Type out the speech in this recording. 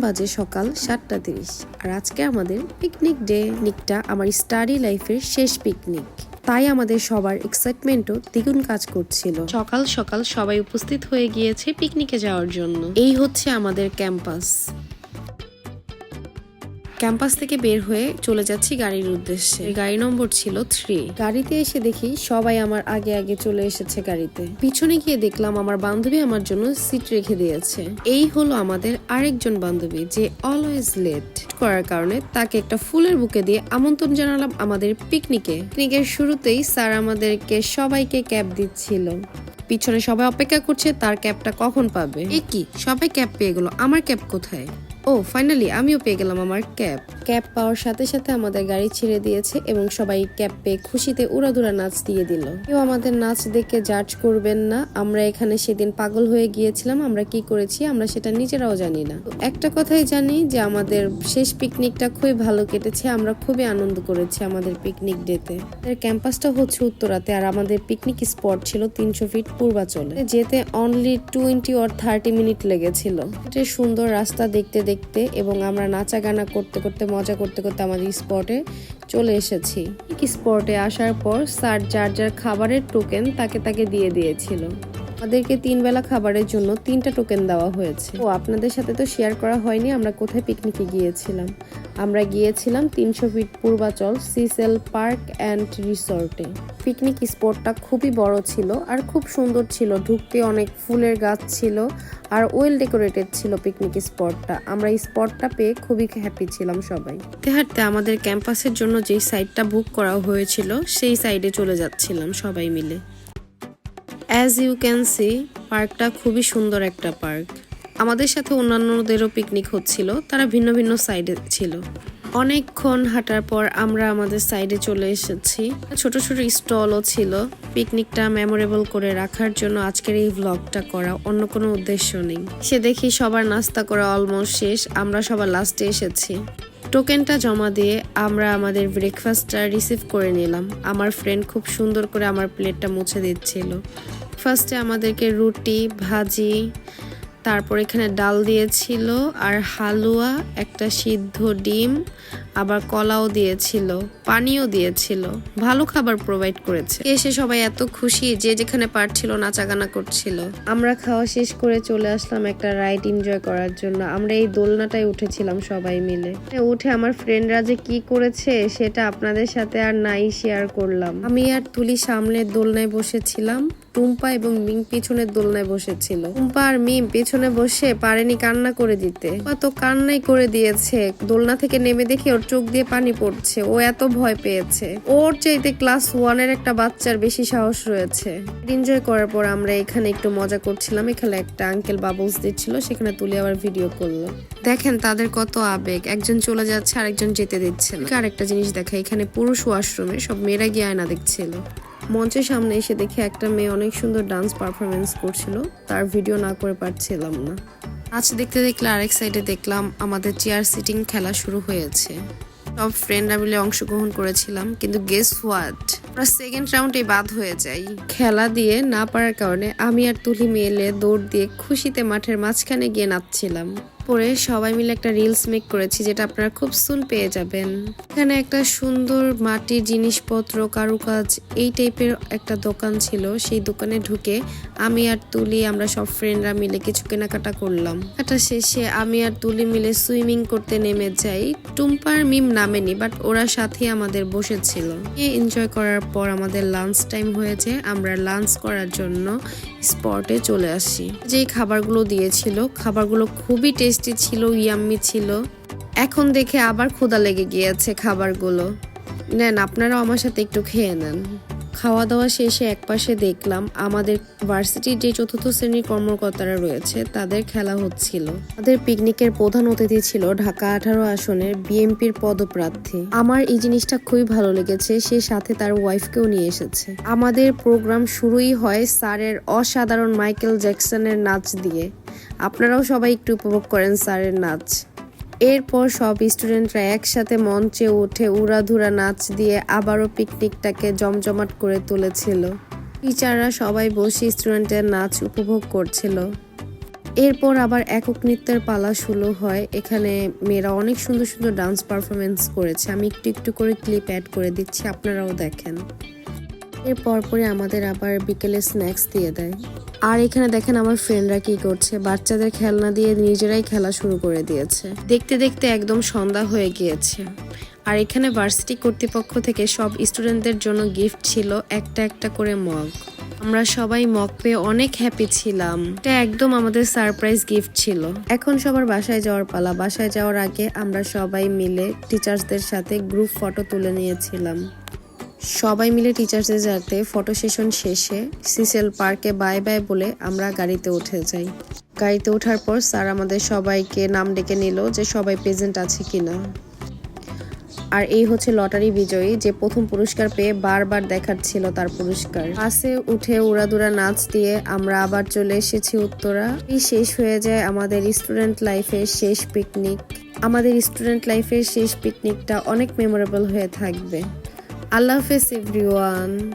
বাজে সকাল 7:30 আর আজকে আমাদের পিকনিক ডে। পিকনিকটা আমার স্টাডি লাইফের শেষ পিকনিক, তাই আমাদের সবার এক্সাইটমেন্টও দ্বিগুণ কাজ করছিল। সকাল সকাল সবাই উপস্থিত হয়ে গিয়েছে পিকনিকে যাওয়ার জন্য। এই হচ্ছে আমাদের ক্যাম্পাস থেকে বের হয়ে চলে যাচ্ছি গাড়ির উদ্দেশ্যে। গাড়ি নম্বর ছিল 3। গাড়িতে এসে দেখি সবাই আমার আগে আগে চলে এসেছে গাড়িতে। পিছনে গিয়ে দেখলাম আমার বান্ধবী আমার জন্য সিট রেখে দিয়েছে। এই হলো আমাদের আরেকজন বান্ধবী যে অলওয়েজ লেট করার কারণে তাকে একটা ফুলের বুকে দিয়ে আমন্ত্রণ জানালাম আমাদের পিকনিকে। পিকনিকের শুরুতেই স্যার আমাদেরকে সবাইকে ক্যাপ দিচ্ছিল। পিছনে সবাই অপেক্ষা করছে তার ক্যাপটা কখন পাবে। এ কি, সবাই ক্যাপ পেয়ে গেল, আমার ক্যাপ কোথায়? ও ফাইনালি আমিও পেয়ে গেলাম আমার ক্যাপ পাওয়ার সাথে সাথে আমাদের গাড়ি ছেড়ে দিয়েছে এবং সবাই ক্যাপ পেয়ে খুশিতে উড়াদুরা নাচ দিয়ে দিল। কেউ আমাদের নাচ দেখে জাজ করবেন না, আমরা এখানে সেদিন পাগল হয়ে গিয়েছিলাম। আমরা কি করেছি আমরা সেটা নিজেরাও জানি না। একটা কথাই জানি যে আমাদের শেষ পিকনিকটা খুবই ভালো কেটেছে, আমরা খুবই আনন্দ করেছি আমাদের পিকনিক ডেতে। ক্যাম্পাসটা হচ্ছে উত্তরাতে আর আমাদের পিকনিক স্পট ছিল 300 ফিট পূর্বাচলে। যেতে অনলি 20 or 30 মিনিট লেগেছিল। এটা সুন্দর রাস্তা দেখতে দেখতে এবং আমরা নাচা গানা করতে করতে মজা করতে করতে আমাদের স্পটে চলে এসেছি। স্পটে আসার পর স্যার যার খাবারের টোকেন তাকে দিয়ে দিয়েছিল। আমাদেরকে 3 বেলা খাবারের জন্য 3টা টোকেন দেওয়া হয়েছে। ও আপনাদের সাথে তো শেয়ার করা হয়নি আমরা কোথায় পিকনিকে গিয়েছিলাম। আমরা গিয়েছিলাম 300 ফিট পূর্বাচল সিসেল পার্ক অ্যান্ড রিসোর্টে। পিকনিক স্পটটা খুবই বড় ছিল আর খুব সুন্দর ছিল। ঢুকতে অনেক ফুলের গাছ ছিল আর ওয়েল ডেকোরেটেড ছিল পিকনিক স্পটটা। আমরা এই স্পটটা পেয়ে খুবই হ্যাপি ছিলাম সবাই। হাঁটতে আমাদের ক্যাম্পাসের জন্য যেই সাইডটা বুক করা হয়েছিল সেই সাইডে চলে যাচ্ছিলাম সবাই মিলে। অ্যাজ ইউ ক্যান সি পার্কটা খুবই সুন্দর একটা পার্ক। আমাদের সাথে অন্যান্যদেরও পিকনিক হচ্ছিল, তারা ভিন্ন ভিন্ন সাইডে ছিল। অনেকক্ষণ হাঁটার পর আমরা আমাদের সাইডে চলে এসেছি। ছোট ছোট স্টলও ছিল। পিকনিকটা মেমোরেবল করে রাখার জন্য আজকের এই ভ্লগটা করা, অন্য কোনো উদ্দেশ্য নেই। সে দেখি সবার নাস্তা করা অলমোস্ট শেষ, আমরা সবার লাস্টে এসেছি। টোকেনটা জমা দিয়ে আমরা আমাদের ব্রেকফাস্টটা রিসিভ করে নিলাম। আমার ফ্রেন্ড খুব সুন্দর করে আমার প্লেটটা মুছে দিচ্ছিল। ফার্স্টে আমাদেরকে রুটি ভাজি, তারপর এখানে ডাল দিয়েছিল আর হালুয়া, একটা সিদ্ধ ডিম, আবার কলাও দিয়েছিল, পানিও দিয়েছিল। ভালো খাবার প্রোভাইড করেছে। এসে সবাই এত খুশি, যে যেখানে পারছিল নাচাগানা করছিল। আমরা খাওয়া শেষ করে চলে আসলাম একটা রাইড এনজয় করার জন্য। আমরা এই দোলনাটায় উঠেছিলাম সবাই মিলে। উঠে আমার ফ্রেন্ডরা যে কি করেছে সেটা আপনাদের সাথে আর নাই শেয়ার করলাম। আমি আর তুলি সামনের দোলনায় বসেছিলাম, টুম্পা এবং মিম পিছনের দোলনায় বসেছিল। টুম্পা আর মিম পেছনে বসে পারেনি কান্না করে দিতে, তো কান্নাই করে দিয়েছে। দোলনা থেকে নেমে দেখে ওর চোখ দিয়ে পানি পড়ছে, ও এত ভয় পেয়েছে। ওর চাইতে ক্লাস 1-এর একটা বাচ্চার বেশি সাহস রয়েছে। এনজয় করার পর আমরা এখানে একটু মজা করছিলাম। এখানে একটা আঙ্কেল বাবলস দিচ্ছিল, সেখানে তুলে আবার ভিডিও করলো। দেখেন তাদের কত আবেগ, একজন চলে যাচ্ছে আরেকজন যেতে দিচ্ছে না। আরেকটা জিনিস দেখা, এখানে পুরুষ ওয়াশরুমে সব মেয়েরা গিয়ে আয়না দেখছিল। মঞ্চের সামনে এসে দেখে একটা মেয়ে অনেক সুন্দর ডান্স পারফরমেন্স করছিল, তার ভিডিও না করে পারছিলাম না। আজ দেখতে দেখলে আরেক সাইডে দেখলাম আমাদের চেয়ার সিটিং খেলা শুরু হয়েছে। সব ফ্রেন্ডরা মিলে অংশগ্রহণ করেছিলাম, কিন্তু গেস হোয়াট, আমরা সেকেন্ড রাউন্ডে বাদ হয়ে যাই। খেলা দিয়ে না পারার কারণে আমি আর তুলি মিলে দৌড় দিয়ে খুশিতে মাঠের মাঝখানে গিয়ে নাচছিলাম। পরে সবাই মিলে একটা রিলস মেক করেছি, যেটা আপনারা খুব সুন পেয়ে যাবেন। এখানে একটা সুন্দর মাটির জিনিসপত্র, কারুকাজ এই টাইপের একটা দোকান ছিল। সেই দোকানে ঢুকে আমি আর তুলি আমরা সব ফ্রেন্ডরা মিলে কিছু কেনাকাটা করলাম। এটা শেষে আমি আর তুলি মিলে সুইমিং করতে নেমে যাই। টুম্পার মিম নামেনি, বাট ওরা সাথে আমাদের বসেছিল। এনজয় করার পর আমাদের লাঞ্চ টাইম হয়েছে, আমরা লাঞ্চ করার জন্য স্পটে চলে আসি। যেই খাবারগুলো দিয়েছিল খাবারগুলো খুবই টেস্টি ছিল, ইয়াম্মি ছিল। এখন দেখে আবার ক্ষুধা লেগে গিয়েছে খাবারগুলো। নেন আপনারাও আমার সাথে একটু খেয়ে নেন। খাওয়া দাওয়া শেষে একপাশে দেখলাম আমাদের ভার্সিটির যে 4র্থ শ্রেণীর কর্মকর্তারা রয়েছে তাদের খেলা হচ্ছিল। আমাদের পিকনিকের প্রধান অতিথি ছিল ঢাকা 18 আসনের বিএনপির পদপ্রার্থী। আমার এই জিনিসটা খুবই ভালো লেগেছে, সে সাথে তার ওয়াইফকেও নিয়ে এসেছে। আমাদের প্রোগ্রাম শুরুই হয় স্যারের অসাধারণ মাইকেল জ্যাকসনের নাচ দিয়ে। আপনারাও সবাই একটু উপভোগ করেন স্যারের নাচ। এরপর সব স্টুডেন্টরা একসাথে মঞ্চে উঠে উড়াধুরা নাচ দিয়ে আবারও পিকনিকটাকে জমজমাট করে তুলেছিল। টিচাররা সবাই বসে স্টুডেন্টের নাচ উপভোগ করছিল। এরপর আবার একক নৃত্যের পালা শুরু হয়। এখানে মেয়েরা অনেক সুন্দর সুন্দর ডান্স পারফরমেন্স করেছে। আমি একটু একটু করে ক্লিপ অ্যাড করে দিচ্ছি, আপনারাও দেখেন। এর পরপরই আমাদের আবার বিকেলে স্ন্যাক্স দিয়ে দেয়। আর এখানে দেখেন আমার ফ্রেন্ডরা কি করছে, বাচ্চাদের খেলনা দিয়ে নিজেরাই খেলা শুরু করে দিয়েছে। দেখতে দেখতে একদম সন্ধ্যা হয়ে গিয়েছে। আর এখানে ভার্সিটি কর্তৃপক্ষ থেকে সব স্টুডেন্টদের জন্য গিফট ছিল একটা একটা করে মগ। আমরা সবাই মগ পেয়ে অনেক হ্যাপি ছিলাম। এটা একদম আমাদের সারপ্রাইজ গিফট ছিল। এখন সবার বাসায় যাওয়ার পালা। বাসায় যাওয়ার আগে আমরা সবাই মিলে টিচার্সদের সাথে গ্রুপ ফটো তুলে নিয়েছিলাম। সবাই মিলে টিচার্সদের সাথে ফটো সেশন শেষে সিসেল পার্কে বাই বাই বলে আমরা গাড়িতে উঠে যাই। গাড়িতে ওঠার পর স্যার আমাদের সবাইকে নাম ডেকে নিল যে সবাই প্রেজেন্ট আছে কিনা। আর এই হচ্ছে লটারি বিজয়ী, যে প্রথম পুরস্কার পেয়ে বারবার দেখাচ্ছিল তার পুরস্কার। বাসে উঠে উড়াদুরা নাচ দিয়ে আমরা আবার চলে এসেছি উত্তরা। এই শেষ হয়ে যায় আমাদের স্টুডেন্ট লাইফের শেষ পিকনিক। আমাদের স্টুডেন্ট লাইফের শেষ পিকনিকটা অনেক মেমোরেবল হয়ে থাকবে। আল্লাহ হাফেজ এভরিওয়ান।